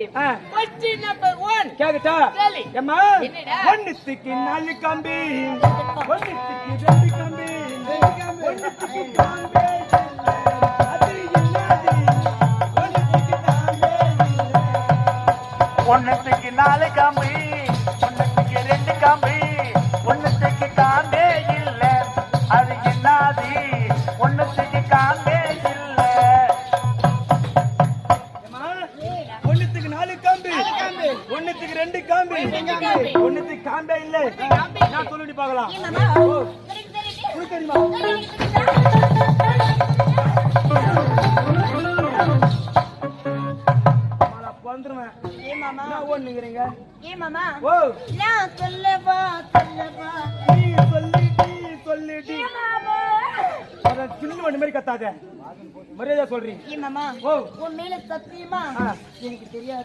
Question number 1. கேக்கட்டா கேளு. ஏம்மா என்னடா? ஒண்ணுத்துக்கு 4 கம்பி ஒண்ணுத்துக்கு 2 கம்பி ஒண்ணுத்துக்கு காம்பே அது என்னது ஒண்ணுத்துக்கு காம்பே ஒன்னுத்துக்கு 4 கம்பி ஒன்னுத்துக்கு 2 கம்பி ஒன்னுத்துக்கு காம்பே இல்ல அது என்னது ஒன்னுத்துக்கு காம்பே இல்ல ஏம்மா ஒண்ணுத்துக்கு 4 கம்பி ஒண்ணுத்துக்கு 2 கம்பி ஒண்ணுத்துக்கு காம்பே இல்ல நான் சொல்லுடி பார்க்கலாம் உனக்கு தெரியுமா மாலா வந்துருவேன் நான் ஓடுறீங்க ஓ நீ சொல்லிடி அத சின்ன வண்டி மாதிரி கத்தாத மரியாதை சொல்றீங்க ஏ மாமா ஓ உன் மேல சத்தியமா ஆ. எனக்கு தெரியாது.